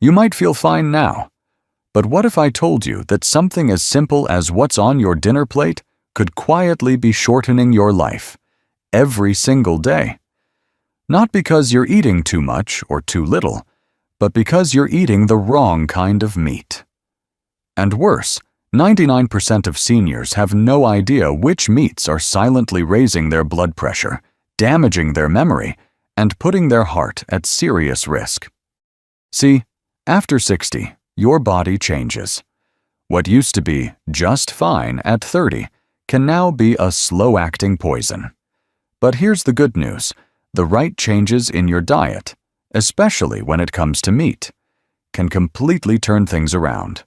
You might feel fine now, but what if I told you that something as simple as what's on your dinner plate could quietly be shortening your life every single day? Not because you're eating too much or too little, but because you're eating the wrong kind of meat. And worse, 99% of seniors have no idea which meats are silently raising their blood pressure, damaging their memory, and putting their heart at serious risk. See, after 60, your body changes. What used to be just fine at 30 can now be a slow-acting poison. But here's the good news. The right changes in your diet, especially when it comes to meat, can completely turn things around.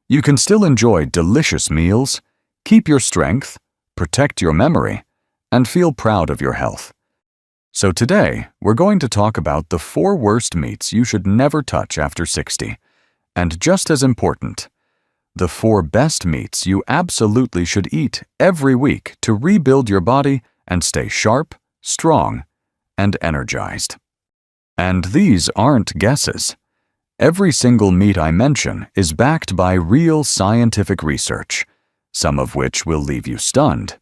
You can still enjoy delicious meals, keep your strength, protect your memory, and feel proud of your health. So today, we're going to talk about the 4 worst meats you should never touch after 60. And just as important, the 4 best meats you absolutely should eat every week to rebuild your body and stay sharp, strong, and energized. And these aren't guesses. Every single meat I mention is backed by real scientific research, some of which will leave you stunned.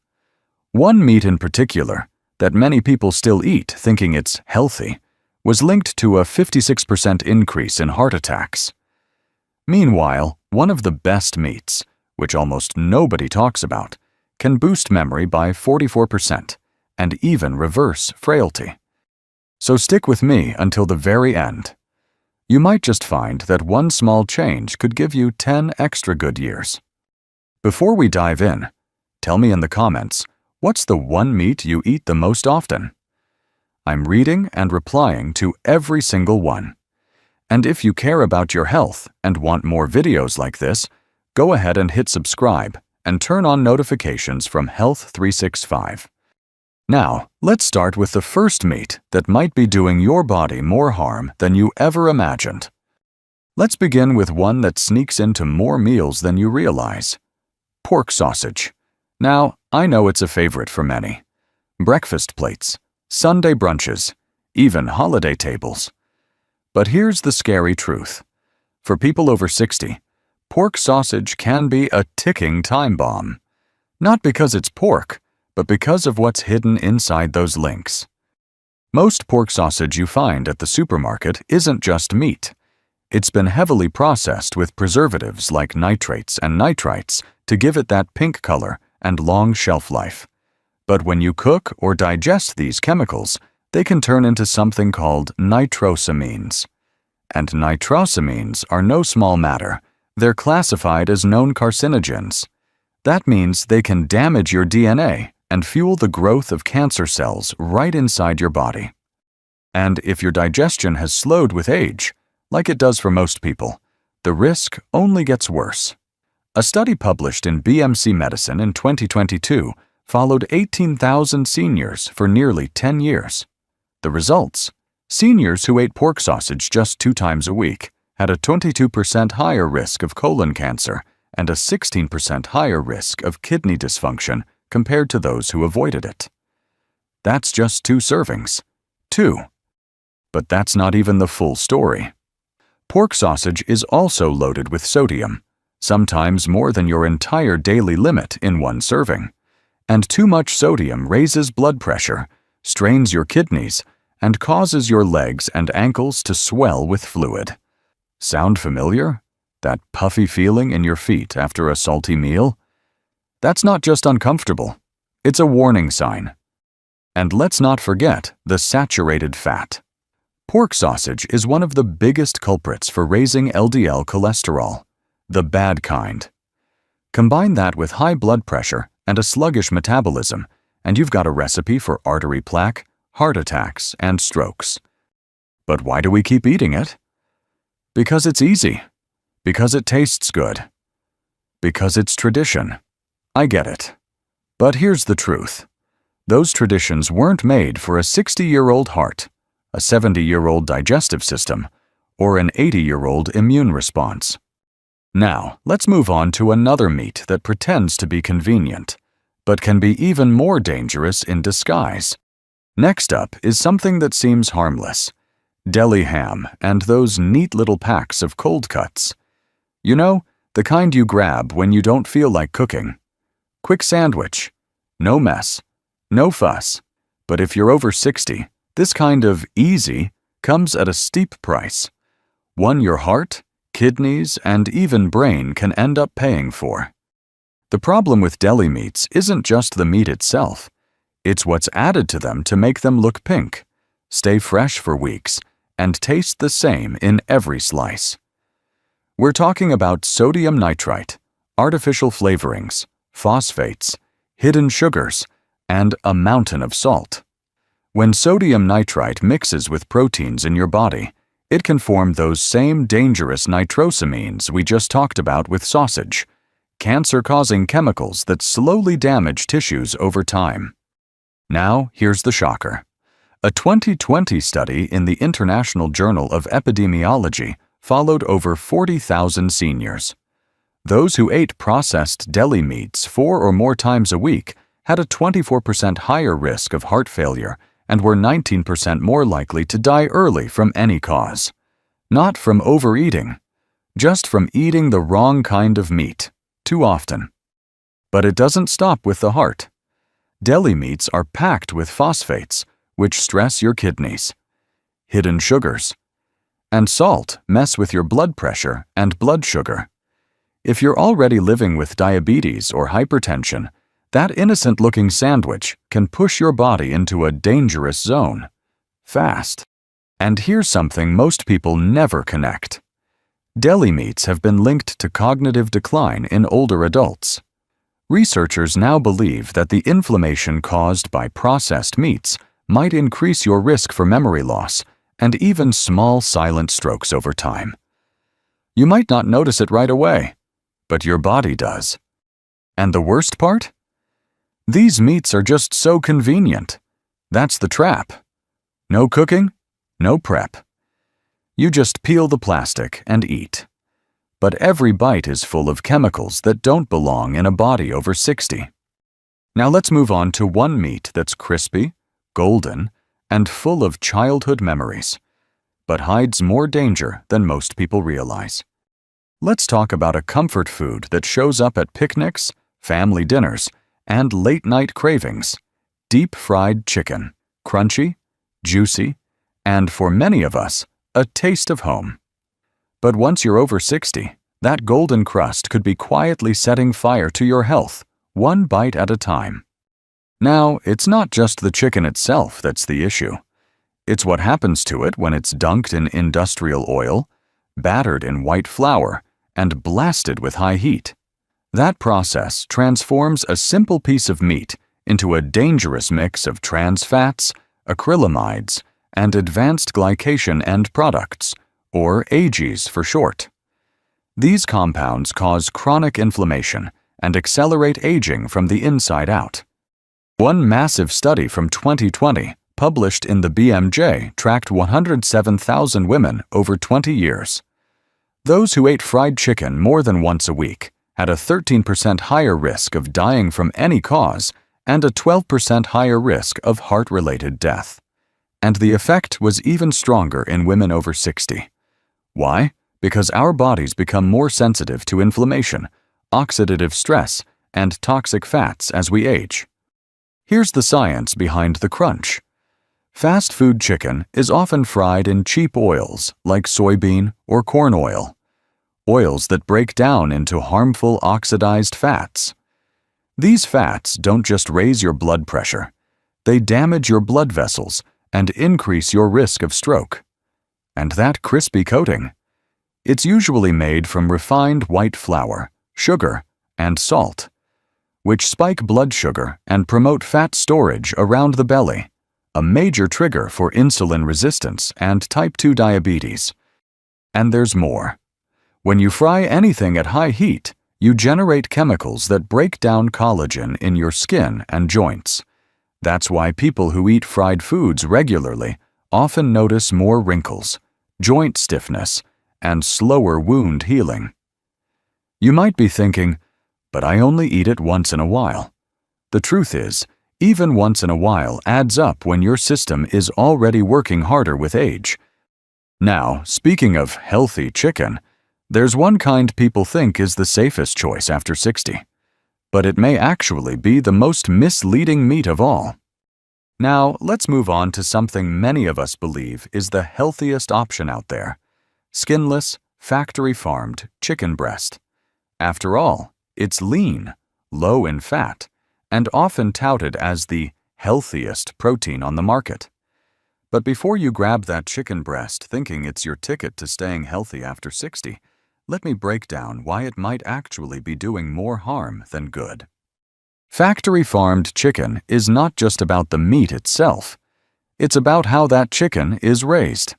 One meat in particular, that many people still eat thinking it's healthy, was linked to a 56% increase in heart attacks. Meanwhile, one of the best meats, which almost nobody talks about, can boost memory by 44% and even reverse frailty. So stick with me until the very end. You might just find that one small change could give you 10 extra good years. Before we dive in, tell me in the comments, what's the one meat you eat the most often? I'm reading and replying to every single one. And if you care about your health and want more videos like this, go ahead and hit subscribe and turn on notifications from Health 365. Now, let's start with the first meat that might be doing your body more harm than you ever imagined. Let's begin with one that sneaks into more meals than you realize. Pork sausage. Now, I know it's a favorite for many. Breakfast plates, Sunday brunches, even holiday tables. But here's the scary truth. For people over 60, pork sausage can be a ticking time bomb. Not because it's pork, but because of what's hidden inside those links. Most pork sausage you find at the supermarket isn't just meat. It's been heavily processed with preservatives like nitrates and nitrites to give it that pink color and long shelf life. But when you cook or digest these chemicals, they can turn into something called nitrosamines. And nitrosamines are no small matter. They're classified as known carcinogens. That means they can damage your DNA and fuel the growth of cancer cells right inside your body. And if your digestion has slowed with age, like it does for most people, the risk only gets worse. A study published in BMC Medicine in 2022 followed 18,000 seniors for nearly 10 years. The results? Seniors who ate pork sausage just 2 times a week had a 22% higher risk of colon cancer and a 16% higher risk of kidney dysfunction compared to those who avoided it. That's just 2 servings. 2. But that's not even the full story. Pork sausage is also loaded with sodium, sometimes more than your entire daily limit in one serving. And too much sodium raises blood pressure, strains your kidneys, and causes your legs and ankles to swell with fluid. Sound familiar? That puffy feeling in your feet after a salty meal? That's not just uncomfortable, it's a warning sign. And let's not forget the saturated fat. Pork sausage is one of the biggest culprits for raising LDL cholesterol, the bad kind. Combine that with high blood pressure and a sluggish metabolism, and you've got a recipe for artery plaque, heart attacks, and strokes. But why do we keep eating it? Because it's easy. Because it tastes good. Because it's tradition. I get it. But here's the truth. Those traditions weren't made for a 60-year-old heart, a 70-year-old digestive system, or an 80-year-old immune response. Now, let's move on to another meat that pretends to be convenient, but can be even more dangerous in disguise. Next up is something that seems harmless: Deli ham and those neat little packs of cold cuts. You know, the kind you grab when you don't feel like cooking. Quick sandwich. No mess. No fuss. But if you're over 60, this kind of easy comes at a steep price. One your heart, kidneys, and even brain can end up paying for. The problem with deli meats isn't just the meat itself. It's what's added to them to make them look pink, stay fresh for weeks, and taste the same in every slice. We're talking about sodium nitrite, artificial flavorings, phosphates, hidden sugars, and a mountain of salt. When sodium nitrite mixes with proteins in your body, it can form those same dangerous nitrosamines we just talked about with sausage, cancer-causing chemicals that slowly damage tissues over time. Now, here's the shocker. A 2020 study in the International Journal of Epidemiology followed over 40,000 seniors. Those who ate processed deli meats 4 or more times a week had a 24% higher risk of heart failure and were 19% more likely to die early from any cause. Not from overeating, just from eating the wrong kind of meat, too often. But it doesn't stop with the heart. Deli meats are packed with phosphates, which stress your kidneys, hidden sugars, and salt mess with your blood pressure and blood sugar. If you're already living with diabetes or hypertension, that innocent-looking sandwich can push your body into a dangerous zone, fast. And here's something most people never connect. Deli meats have been linked to cognitive decline in older adults. Researchers now believe that the inflammation caused by processed meats might increase your risk for memory loss and even small silent strokes over time. You might not notice it right away, but your body does. And the worst part? These meats are just so convenient. That's the trap. No cooking, no prep. You just peel the plastic and eat. But every bite is full of chemicals that don't belong in a body over 60. Now let's move on to one meat that's crispy, golden, and full of childhood memories, but hides more danger than most people realize. Let's talk about a comfort food that shows up at picnics, family dinners, and late-night cravings: deep-fried chicken, crunchy, juicy, and for many of us, a taste of home. But once you're over 60, that golden crust could be quietly setting fire to your health, one bite at a time. Now, it's not just the chicken itself that's the issue. It's what happens to it when it's dunked in industrial oil, battered in white flour, and blasted with high heat. That process transforms a simple piece of meat into a dangerous mix of trans fats, acrylamides, and advanced glycation end products, or AGEs for short. These compounds cause chronic inflammation and accelerate aging from the inside out. One massive study from 2020, published in the BMJ, tracked 107,000 women over 20 years. Those who ate fried chicken more than once a week had a 13% higher risk of dying from any cause and a 12% higher risk of heart-related death. And the effect was even stronger in women over 60. Why? Because our bodies become more sensitive to inflammation, oxidative stress, and toxic fats as we age. Here's the science behind the crunch. Fast food chicken is often fried in cheap oils like soybean or corn oil, oils that break down into harmful oxidized fats. These fats don't just raise your blood pressure, they damage your blood vessels and increase your risk of stroke. And that crispy coating? It's usually made from refined white flour, sugar, and salt, which spike blood sugar and promote fat storage around the belly, a major trigger for insulin resistance and type 2 diabetes. And there's more. When you fry anything at high heat, you generate chemicals that break down collagen in your skin and joints. That's why people who eat fried foods regularly often notice more wrinkles, joint stiffness, and slower wound healing. You might be thinking, but I only eat it once in a while. The truth is, even once in a while adds up when your system is already working harder with age. Now, speaking of healthy chicken, there's one kind people think is the safest choice after 60, but it may actually be the most misleading meat of all. Now, let's move on to something many of us believe is the healthiest option out there: skinless, factory-farmed chicken breast. After all, it's lean, low in fat, and often touted as the healthiest protein on the market. But before you grab that chicken breast thinking it's your ticket to staying healthy after 60, let me break down why it might actually be doing more harm than good. Factory-farmed chicken is not just about the meat itself. It's about how that chicken is raised.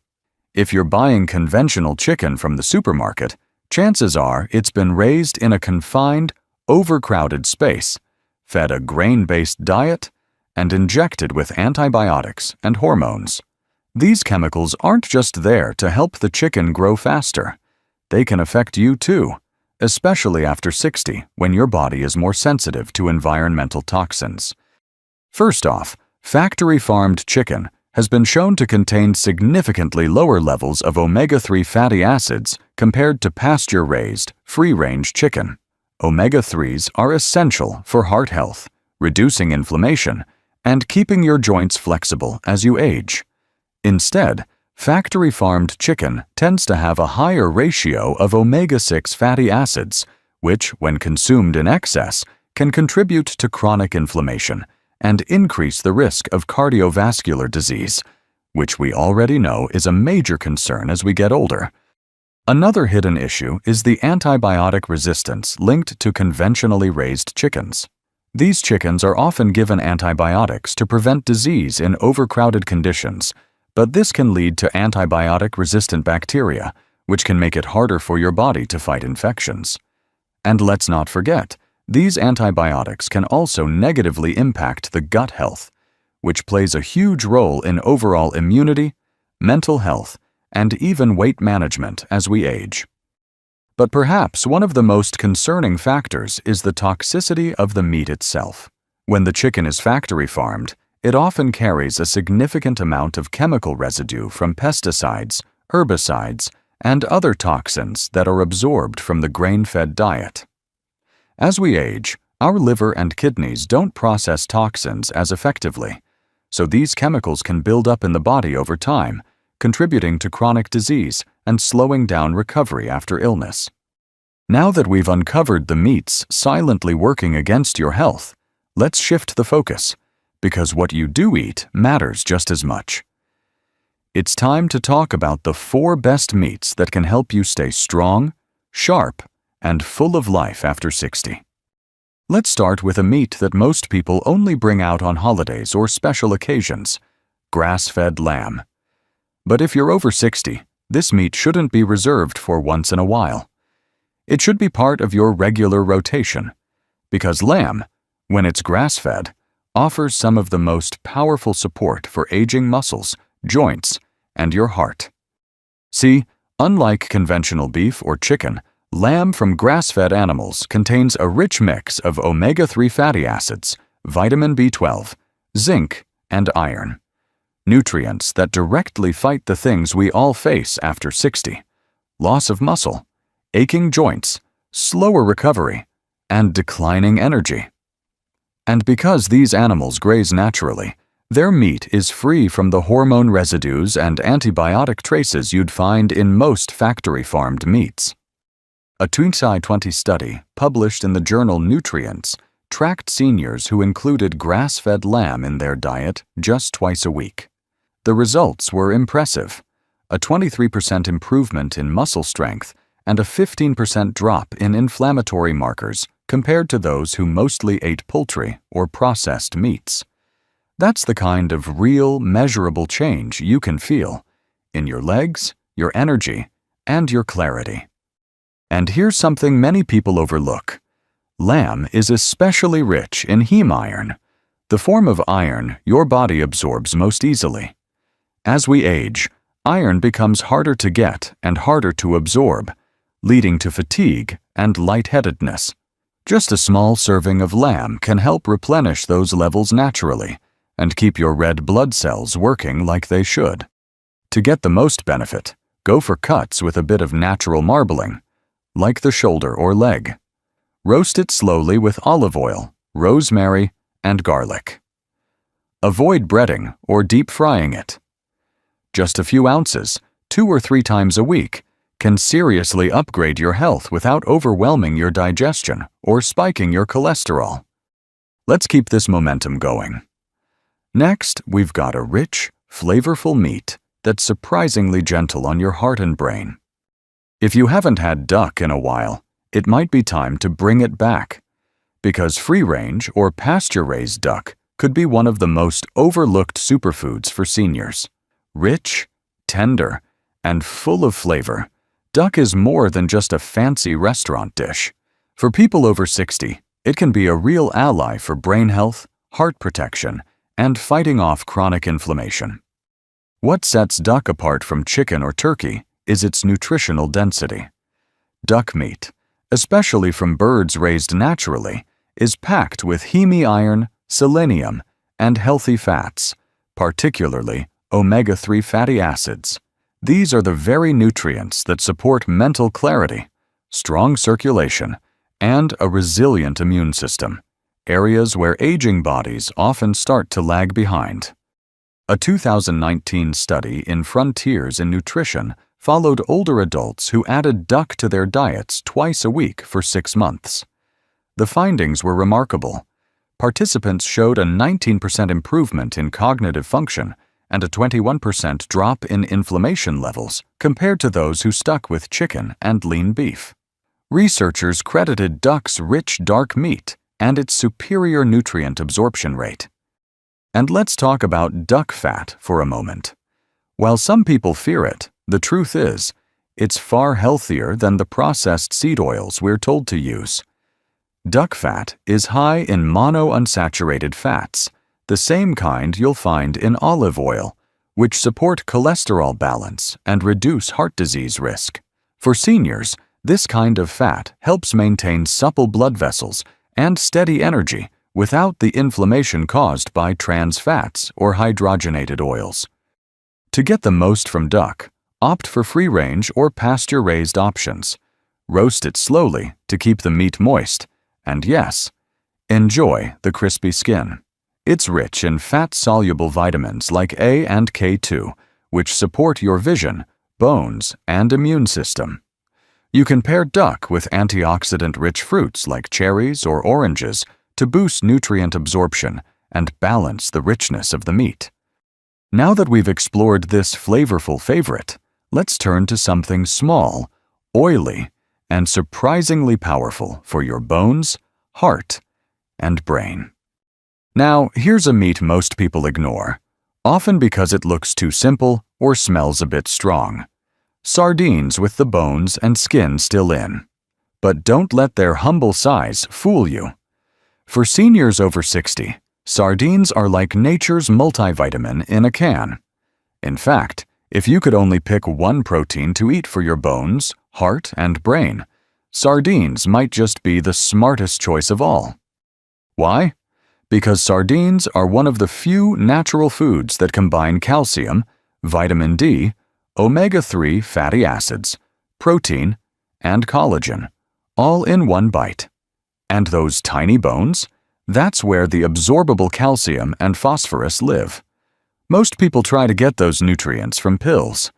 If you're buying conventional chicken from the supermarket, chances are it's been raised in a confined, overcrowded space, fed a grain-based diet, and injected with antibiotics and hormones. These chemicals aren't just there to help the chicken grow faster. They can affect you too, especially after 60, when your body is more sensitive to environmental toxins. First off, factory-farmed chicken has been shown to contain significantly lower levels of omega-3 fatty acids compared to pasture-raised, free-range chicken. Omega-3s are essential for heart health, reducing inflammation, and keeping your joints flexible as you age. Instead, factory-farmed chicken tends to have a higher ratio of omega-6 fatty acids, which, when consumed in excess, can contribute to chronic inflammation and increase the risk of cardiovascular disease, which we already know is a major concern as we get older. Another hidden issue is the antibiotic resistance linked to conventionally raised chickens. These chickens are often given antibiotics to prevent disease in overcrowded conditions, but this can lead to antibiotic-resistant bacteria, which can make it harder for your body to fight infections. And let's not forget, these antibiotics can also negatively impact the gut health, which plays a huge role in overall immunity, mental health, and even weight management as we age. But perhaps one of the most concerning factors is the toxicity of the meat itself. When the chicken is factory-farmed, it often carries a significant amount of chemical residue from pesticides, herbicides, and other toxins that are absorbed from the grain-fed diet. As we age, our liver and kidneys don't process toxins as effectively, so these chemicals can build up in the body over time, contributing to chronic disease and slowing down recovery after illness. Now that we've uncovered the meats silently working against your health, let's shift the focus, because what you do eat matters just as much. It's time to talk about the 4 best meats that can help you stay strong, sharp, and full of life after 60. Let's start with a meat that most people only bring out on holidays or special occasions: grass-fed lamb. But if you're over 60, this meat shouldn't be reserved for once in a while. It should be part of your regular rotation, because lamb, when it's grass-fed, offers some of the most powerful support for aging muscles, joints, and your heart. See, unlike conventional beef or chicken, lamb from grass-fed animals contains a rich mix of omega-3 fatty acids, vitamin B12, zinc, and iron. Nutrients that directly fight the things we all face after 60: loss of muscle, aching joints, slower recovery, and declining energy. And because these animals graze naturally, their meat is free from the hormone residues and antibiotic traces you'd find in most factory-farmed meats. A 2020 study, published in the journal Nutrients, tracked seniors who included grass-fed lamb in their diet just twice a week. The results were impressive: a 23% improvement in muscle strength and a 15% drop in inflammatory markers compared to those who mostly ate poultry or processed meats. That's the kind of real, measurable change you can feel in your legs, your energy, and your clarity. And here's something many people overlook. Lamb is especially rich in heme iron, the form of iron your body absorbs most easily. As we age, iron becomes harder to get and harder to absorb, leading to fatigue and lightheadedness. Just a small serving of lamb can help replenish those levels naturally and keep your red blood cells working like they should. To get the most benefit, Go for cuts with a bit of natural marbling, like the shoulder or leg. Roast it slowly with olive oil, rosemary, and garlic. Avoid breading or deep frying it. Just a few ounces, 2 or 3 times a week, can seriously upgrade your health without overwhelming your digestion or spiking your cholesterol. Let's keep this momentum going. Next, we've got a rich, flavorful meat that's surprisingly gentle on your heart and brain. If you haven't had duck in a while, it might be time to bring it back, because free-range or pasture-raised duck could be one of the most overlooked superfoods for seniors. Rich, tender, and full of flavor, duck is more than just a fancy restaurant dish. For people over 60, it can be a real ally for brain health, heart protection, and fighting off chronic inflammation. What sets duck apart from chicken or turkey is its nutritional density. Duck meat, especially from birds raised naturally, is packed with heme iron, selenium, and healthy fats, particularly omega-3 fatty acids. These are the very nutrients that support mental clarity, strong circulation, and a resilient immune system, areas where aging bodies often start to lag behind. A 2019 study in Frontiers in Nutrition followed older adults who added duck to their diets twice a week for 6 months. The findings were remarkable. Participants showed a 19% improvement in cognitive function and a 21% drop in inflammation levels compared to those who stuck with chicken and lean beef. Researchers credited duck's rich dark meat and its superior nutrient absorption rate. And let's talk about duck fat for a moment. While some people fear it, the truth is, it's far healthier than the processed seed oils we're told to use. Duck fat is high in monounsaturated fats, the same kind you'll find in olive oil, which support cholesterol balance and reduce heart disease risk. For seniors, this kind of fat helps maintain supple blood vessels and steady energy without the inflammation caused by trans fats or hydrogenated oils. To get the most from duck, opt for free-range or pasture-raised options. Roast it slowly to keep the meat moist, and yes, enjoy the crispy skin. It's rich in fat-soluble vitamins like A and K2, which support your vision, bones, and immune system. You can pair duck with antioxidant-rich fruits like cherries or oranges to boost nutrient absorption and balance the richness of the meat. Now that we've explored this flavorful favorite, let's turn to something small, oily, and surprisingly powerful for your bones, heart, and brain. Now, here's a meat most people ignore, often because it looks too simple or smells a bit strong. Sardines with the bones and skin still in. But don't let their humble size fool you. For seniors over 60, sardines are like nature's multivitamin in a can. In fact, if you could only pick one protein to eat for your bones, heart, and brain, sardines might just be the smartest choice of all. Why? Because sardines are one of the few natural foods that combine calcium, vitamin D, omega-3 fatty acids, protein, and collagen, all in one bite. And those tiny bones? That's where the absorbable calcium and phosphorus live. Most people try to get those nutrients from pills.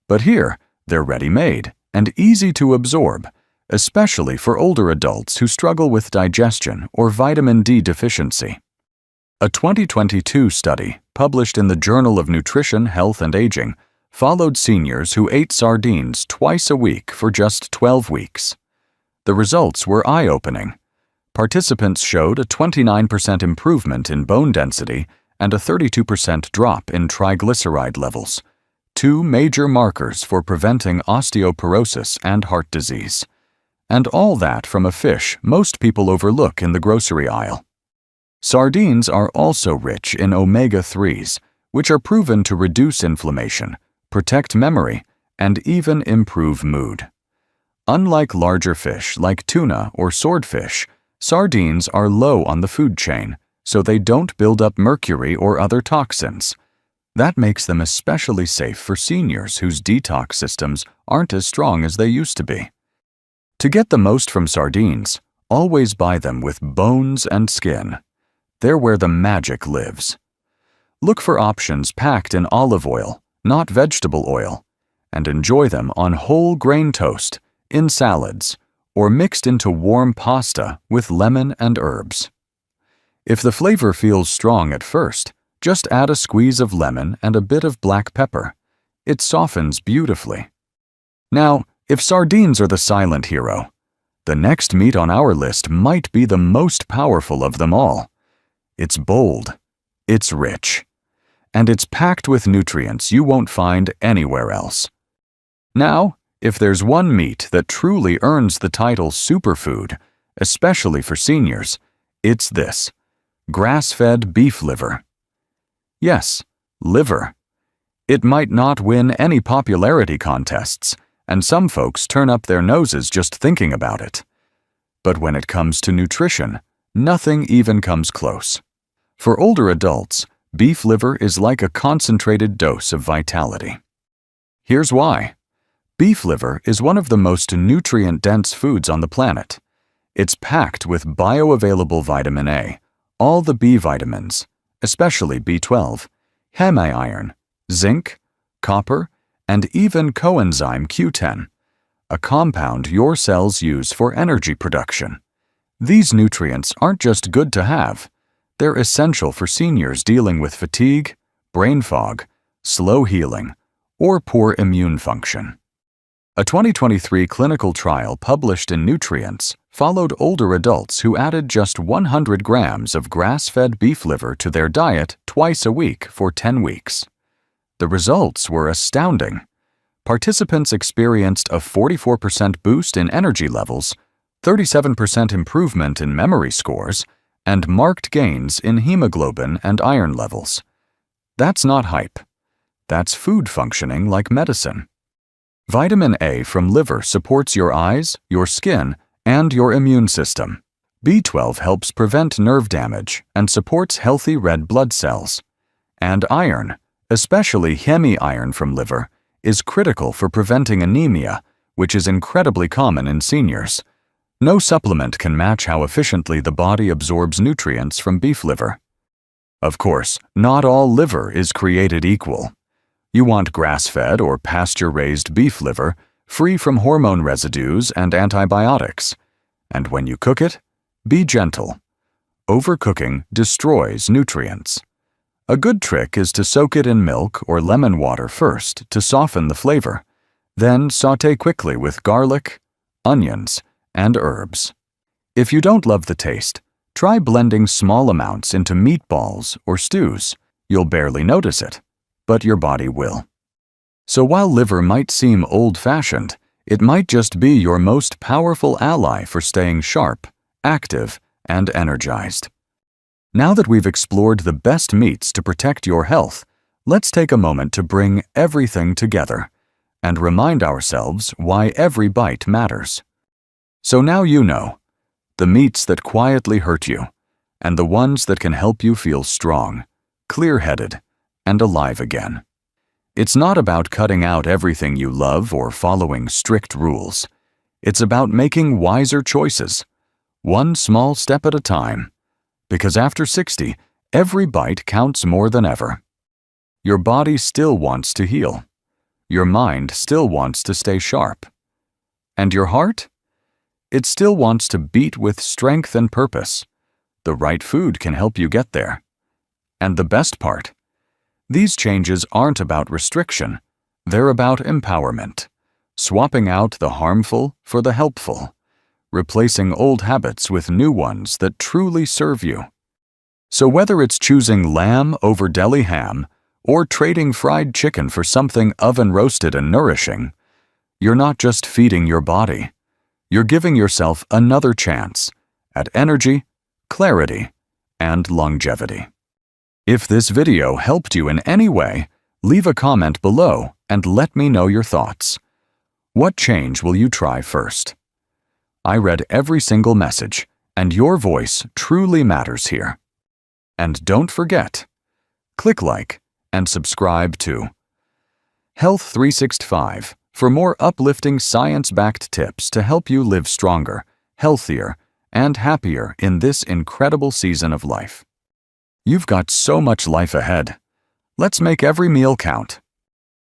But here, they're ready-made and easy to absorb, especially for older adults who struggle with digestion or vitamin D deficiency. A 2022 study, published in the Journal of Nutrition, Health, and Aging, followed seniors who ate sardines twice a week for just 12 weeks. The results were eye-opening. Participants showed a 29% improvement in bone density and a 32% drop in triglyceride levels, two major markers for preventing osteoporosis and heart disease. And all that from a fish most people overlook in the grocery aisle. Sardines are also rich in omega-3s, which are proven to reduce inflammation, protect memory, and even improve mood. Unlike larger fish like tuna or swordfish, sardines are low on the food chain, so they don't build up mercury or other toxins. That makes them especially safe for seniors whose detox systems aren't as strong as they used to be. To get the most from sardines, always buy them with bones and skin. They're where the magic lives. Look for options packed in olive oil, not vegetable oil, and enjoy them on whole grain toast, in salads, or mixed into warm pasta with lemon and herbs. If the flavor feels strong at first, just add a squeeze of lemon and a bit of black pepper. It softens beautifully. Now, if sardines are the silent hero, the next meat on our list might be the most powerful of them all. It's bold, it's rich, and it's packed with nutrients you won't find anywhere else. Now, if there's one meat that truly earns the title superfood, especially for seniors, it's this: grass-fed beef liver. Yes, liver. It might not win any popularity contests, and some folks turn up their noses just thinking about it. But when it comes to nutrition, nothing even comes close. For older adults, beef liver is like a concentrated dose of vitality. Here's why. Beef liver is one of the most nutrient-dense foods on the planet. It's packed with bioavailable vitamin A, all the B vitamins, especially B12, hemi-iron, zinc, copper, and even coenzyme Q10, a compound your cells use for energy production. These nutrients aren't just good to have, they're essential for seniors dealing with fatigue, brain fog, slow healing, or poor immune function. A 2023 clinical trial published in Nutrients followed older adults who added just 100 grams of grass-fed beef liver to their diet twice a week for 10 weeks. The results were astounding. Participants experienced a 44% boost in energy levels, 37% improvement in memory scores, and marked gains in hemoglobin and iron levels. That's not hype. That's food functioning like medicine. Vitamin A from liver supports your eyes, your skin, and your immune system. B12 helps prevent nerve damage and supports healthy red blood cells. And iron, especially hemi-iron from liver, is critical for preventing anemia, which is incredibly common in seniors. No supplement can match how efficiently the body absorbs nutrients from beef liver. Of course, not all liver is created equal. You want grass-fed or pasture-raised beef liver, free from hormone residues and antibiotics. And when you cook it, be gentle. Overcooking destroys nutrients. A good trick is to soak it in milk or lemon water first to soften the flavor. Then sauté quickly with garlic, onions, and herbs. If you don't love the taste, try blending small amounts into meatballs or stews. You'll barely notice it, but your body will. So while liver might seem old-fashioned, it might just be your most powerful ally for staying sharp, active, and energized. Now that we've explored the best meats to protect your health, let's take a moment to bring everything together and remind ourselves why every bite matters. So now you know, the meats that quietly hurt you, and the ones that can help you feel strong, clear-headed, and alive again. It's not about cutting out everything you love or following strict rules. It's about making wiser choices, one small step at a time. Because after 60, every bite counts more than ever. Your body still wants to heal. Your mind still wants to stay sharp. And your heart? It still wants to beat with strength and purpose. The right food can help you get there. And the best part? These changes aren't about restriction. They're about empowerment. Swapping out the harmful for the helpful. Replacing old habits with new ones that truly serve you. So whether it's choosing lamb over deli ham or trading fried chicken for something oven-roasted and nourishing, you're not just feeding your body. You're giving yourself another chance at energy, clarity, and longevity. If this video helped you in any way, leave a comment below and let me know your thoughts. What change will you try first? I read every single message, and your voice truly matters here. And don't forget, click like and subscribe to Health 365 for more uplifting science-backed tips to help you live stronger, healthier, and happier in this incredible season of life. You've got so much life ahead. Let's make every meal count.